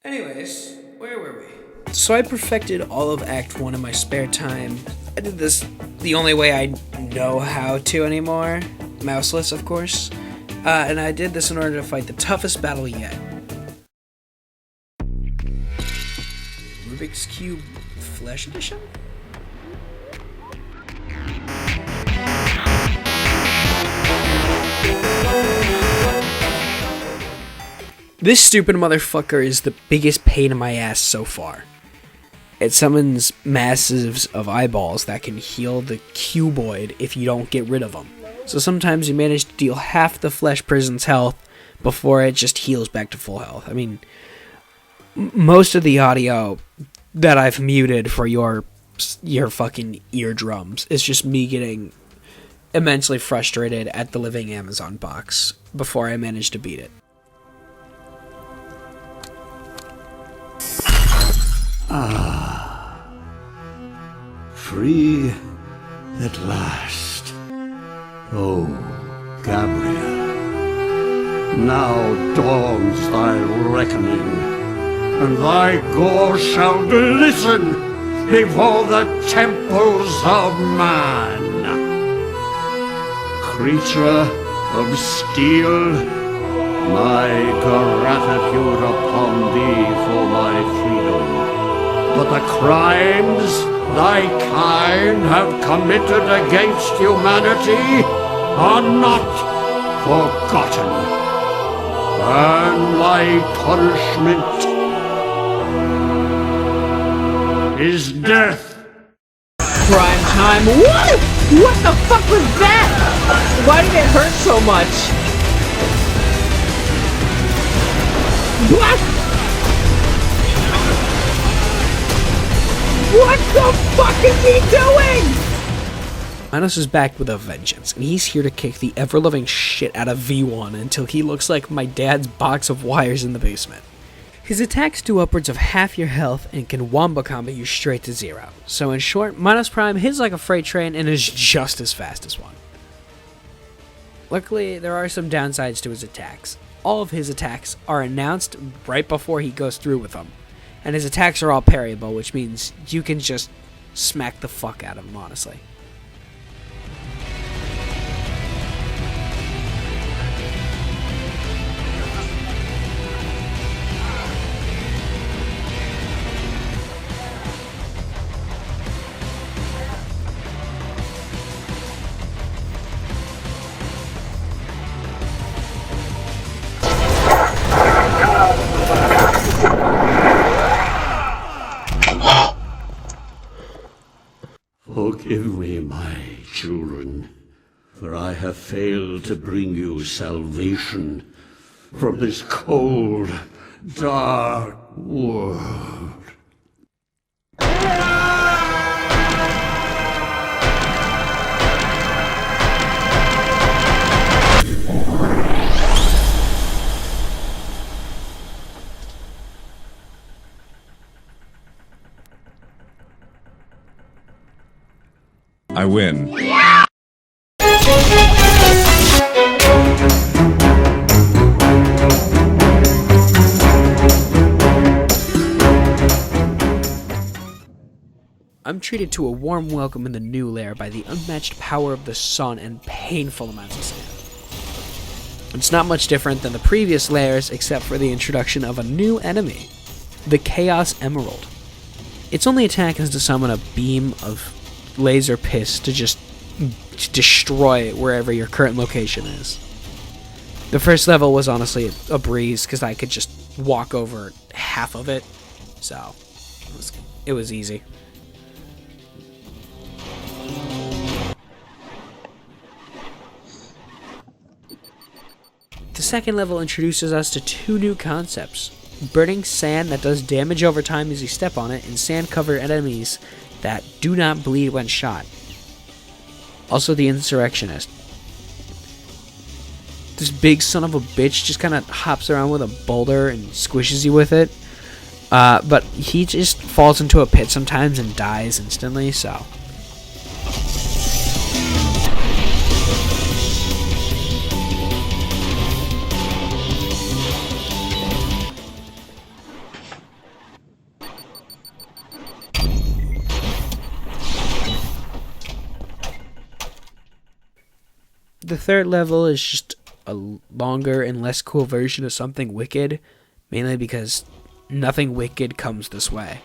Anyways, where were we? So I perfected all of Act 1 in my spare time. I did this the only way I know how to anymore. Mouseless, of course. And I did this in order to fight the toughest battle yet. Rubik's Cube Flesh Edition? This stupid motherfucker is the biggest pain in my ass so far. It summons masses of eyeballs that can heal the cuboid if you don't get rid of them. So sometimes you manage to deal half the flesh prison's health before it just heals back to full health. I mean, most of the audio that I've muted for your fucking eardrums is just me getting immensely frustrated at the living Amazon box before I manage to beat it. Free at last. Oh, Gabriel, now dawns thy reckoning, and thy gore shall glisten before the temples of man. Creature of steel, my gratitude upon thee for my freedom. But the crimes thy kind have committed against humanity are not forgotten. And thy punishment is death. Prime time. What? What the fuck was that? Why did it hurt so much? What? What the fuck is he doing? Minos is back with a vengeance, and he's here to kick the ever-loving shit out of V1 until he looks like my dad's box of wires in the basement. His attacks do upwards of half your health and can wombo combo you straight to zero. So in short, Minos Prime hits like a freight train and is just as fast as one. Luckily, there are some downsides to his attacks. All of his attacks are announced right before he goes through with them. And his attacks are all parryable, which means you can just smack the fuck out of him, honestly. Forgive me, my children, for I have failed to bring you salvation from this cold, dark world. I win. I'm treated to a warm welcome in the new lair by the unmatched power of the sun and painful amounts of sand. It's not much different than the previous lairs except for the introduction of a new enemy, the Chaos Emerald. Its only attack is to summon a beam of laser piss to just destroy wherever your current location is. The first level was honestly a breeze because I could just walk over half of it, so it was easy. The second level introduces us to two new concepts: burning sand that does damage over time as you step on it, and sand-covered enemies that do not bleed when shot. Also the Insurrectionist. This big son of a bitch just kind of hops around with a boulder and squishes you with it. But he just falls into a pit sometimes and dies instantly, so... The third level is just a longer and less cool version of something wicked, mainly because nothing wicked comes this way.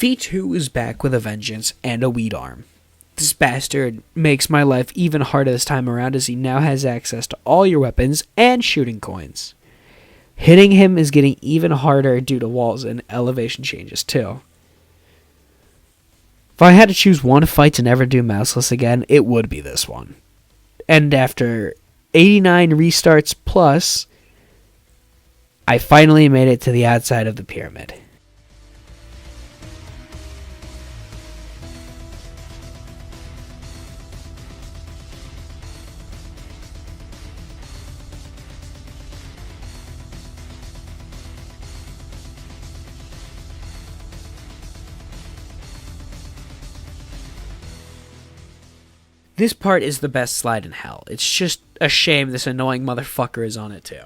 V2 is back with a vengeance and a weed arm. This bastard makes my life even harder this time around as he now has access to all your weapons and shooting coins. Hitting him is getting even harder due to walls and elevation changes too. If I had to choose one fight to never do Mouseless again, it would be this one. And after 89 restarts plus, I finally made it to the outside of the pyramid. This part is the best slide in hell. It's just a shame this annoying motherfucker is on it too.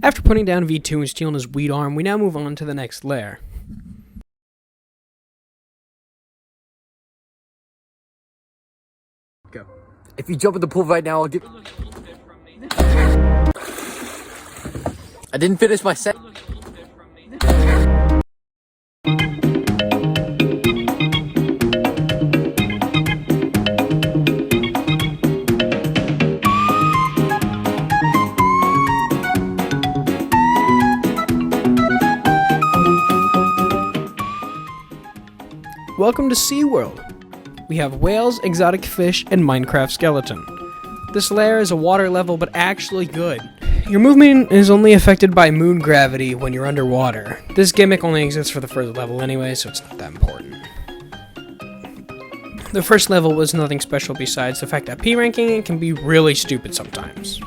After putting down V2 and stealing his weed arm, we now move on to the next lair. Go. If you jump in the pool right now, I'll give. I didn't finish my set. Welcome to SeaWorld. We have whales, exotic fish, and Minecraft skeleton. This lair is a water level, but actually good. Your movement is only affected by moon gravity when you're underwater. This gimmick only exists for the first level anyway, so it's not that important. The first level was nothing special besides the fact that P ranking can be really stupid sometimes.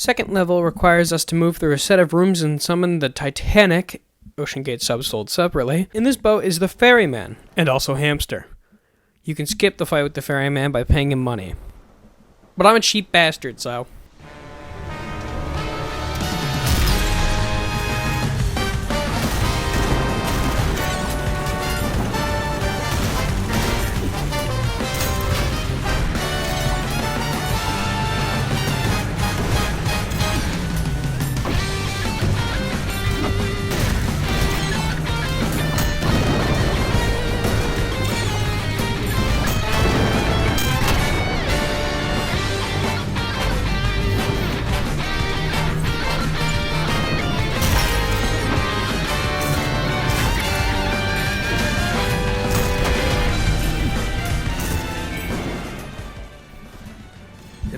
Second level requires us to move through a set of rooms and summon the Titanic, Ocean Gate subs sold separately. In this boat is the Ferryman, and also Hamster. You can skip the fight with the Ferryman by paying him money. But I'm a cheap bastard, so...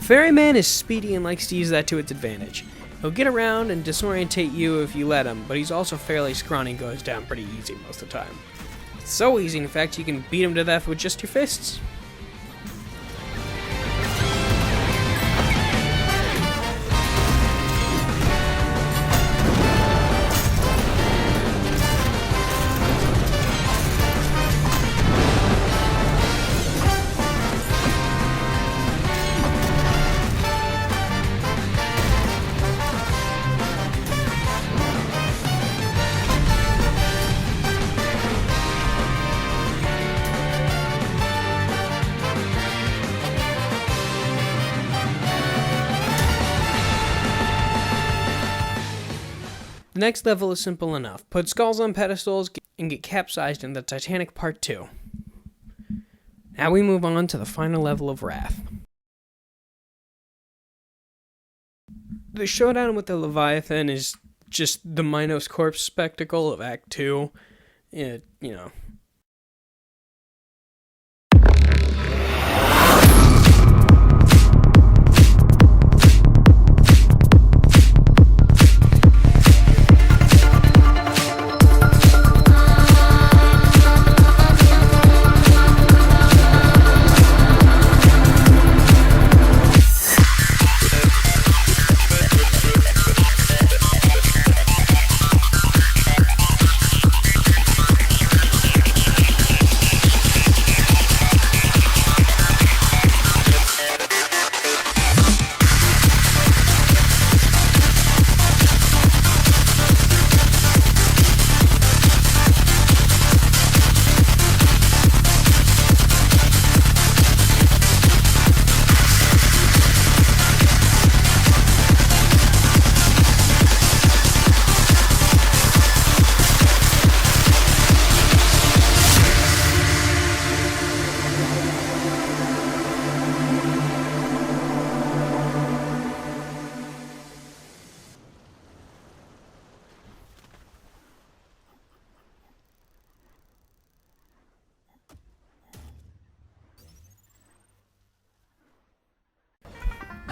Ferryman is speedy and likes to use that to its advantage. He'll get around and disorientate you if you let him, but he's also fairly scrawny and goes down pretty easy most of the time. It's so easy, in fact, you can beat him to death with just your fists. The next level is simple enough. Put skulls on pedestals and get capsized in the Titanic Part 2. Now we move on to the final level of Wrath. The showdown with the Leviathan is just the Minos corpse spectacle of Act 2.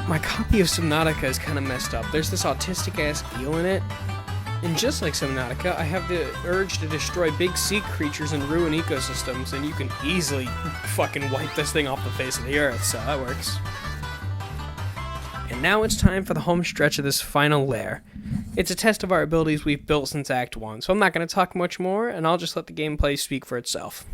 My copy of Subnautica is kind of messed up. There's this autistic-ass eel in it, and just like Subnautica, I have the urge to destroy big sea creatures and ruin ecosystems, and you can easily fucking wipe this thing off the face of the earth, so that works. And now it's time for the home stretch of this final lair. It's a test of our abilities we've built since Act 1, so I'm not going to talk much more, and I'll just let the gameplay speak for itself.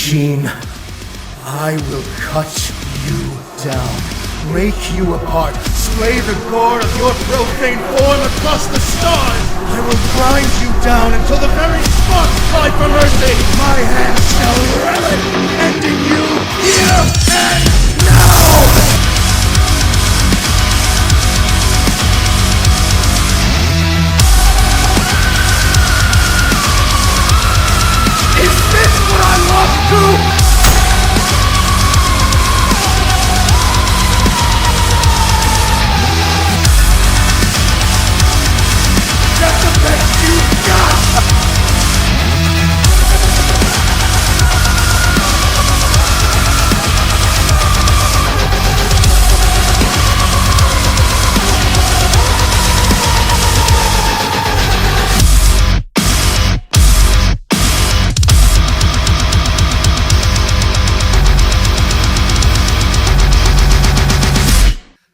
machine. I will cut you down, break you apart, splay the gore of your profane form across the stars. I will grind you down until the very sparks cry for mercy. My hand shall reel it, ending you here and now! Is this what I lost to? That's the best you got!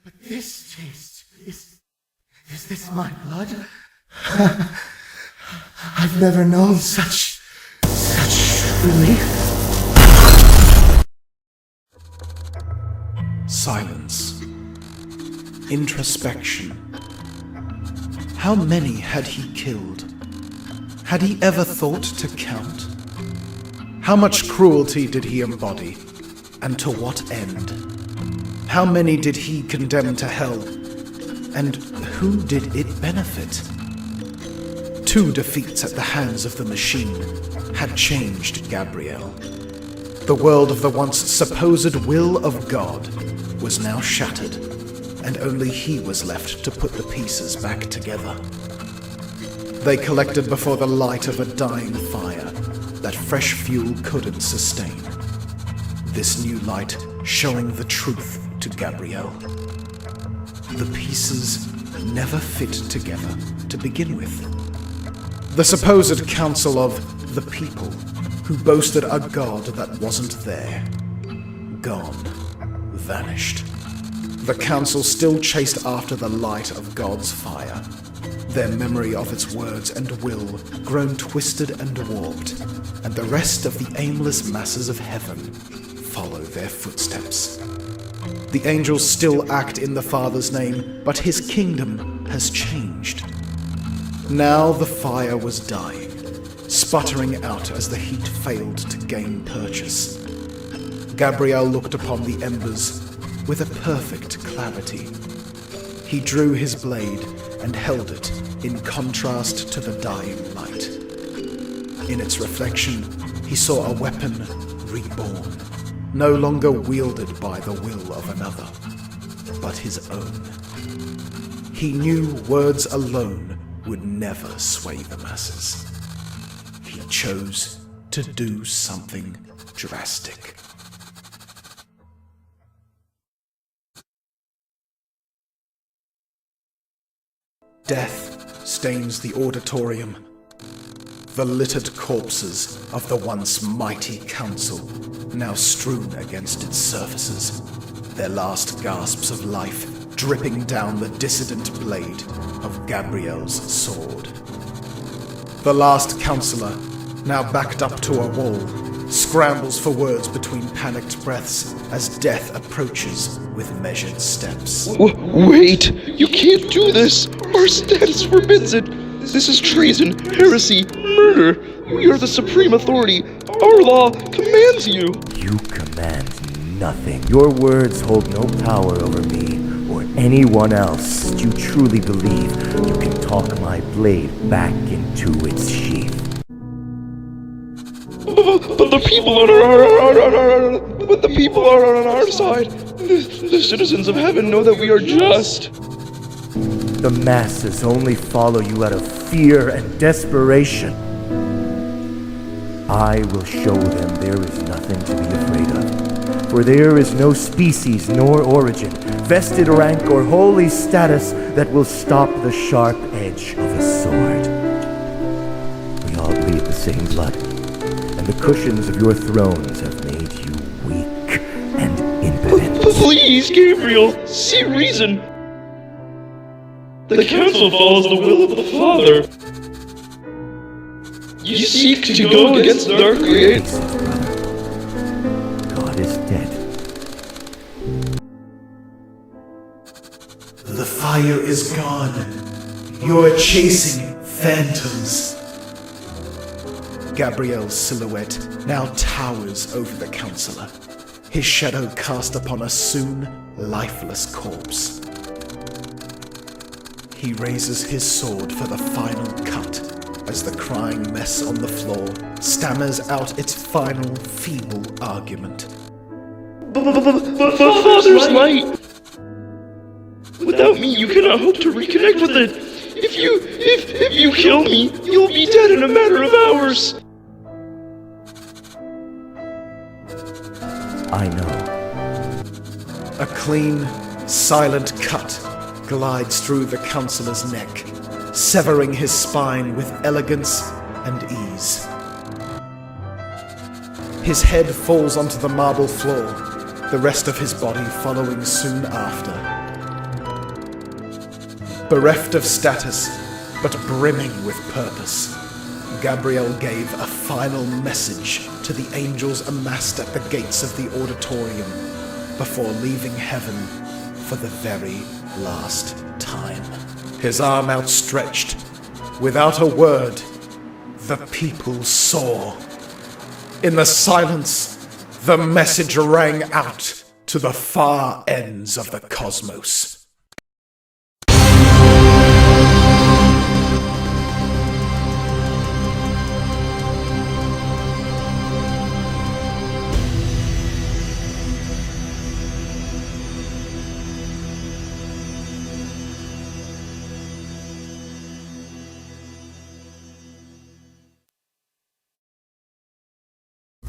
But this taste is this my blood? I've never known such relief. Silence. Introspection. How many had he killed? Had he ever thought to count? How much cruelty did he embody, and to what end? How many did he condemn to hell, and who did it benefit? 2 defeats at the hands of the machine had changed Gabriel. The world of the once supposed will of God was now shattered, and only he was left to put the pieces back together. They collected before the light of a dying fire that fresh fuel couldn't sustain. This new light showing the truth to Gabriel. The pieces never fit together to begin with. The supposed council of the people, who boasted a god that wasn't there. Gone. Vanished. The council still chased after the light of God's fire, their memory of its words and will grown twisted and warped, and the rest of the aimless masses of heaven follow their footsteps. The angels still act in the Father's name, but his kingdom has changed. Now the fire was dying, sputtering out as the heat failed to gain purchase. Gabriel looked upon the embers with a perfect clarity. He drew his blade and held it in contrast to the dying light. In its reflection, he saw a weapon reborn, no longer wielded by the will of another, but his own. He knew words alone would never sway the masses. He chose to do something drastic. Death stains the auditorium. The littered corpses of the once mighty council now strewn against its surfaces, their last gasps of life dripping down the dissident blade of Gabriel's sword. The last counselor, now backed up to a wall, scrambles for words between panicked breaths as death approaches with measured steps. Wait! You can't do this! Our status forbids it! This is treason, heresy, murder! We are the supreme authority! Our law commands you! You command nothing. Your words hold no power over me or anyone else. You truly believe you can talk my blade back into its sheath. But the people are on our side. The citizens of heaven know that we are just. The masses only follow you out of fear and desperation. I will show them there is nothing to be afraid of. For there is no species nor origin, vested rank or holy status that will stop the sharp edge of a sword. We all bleed the same blood, and the cushions of your thrones have made you weak and impotent. Please, Gabriel, see reason. The council follows the will of the Father. You seek to go against our Creator. fire is gone. You're chasing phantoms. Gabriel's silhouette now towers over the counselor, his shadow cast upon a soon lifeless corpse. He raises his sword for the final cut as the crying mess on the floor stammers out its final feeble argument. Father's light! Without me, you cannot hope to reconnect with it. If you kill me, you'll be dead in a matter of hours. I know. A clean, silent cut glides through the counselor's neck, severing his spine with elegance and ease. His head falls onto the marble floor, the rest of his body following soon after. Bereft of status, but brimming with purpose, Gabriel gave a final message to the angels amassed at the gates of the auditorium before leaving heaven for the very last time. His arm outstretched, without a word, the people saw. In the silence, the message rang out to the far ends of the cosmos.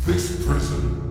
This prison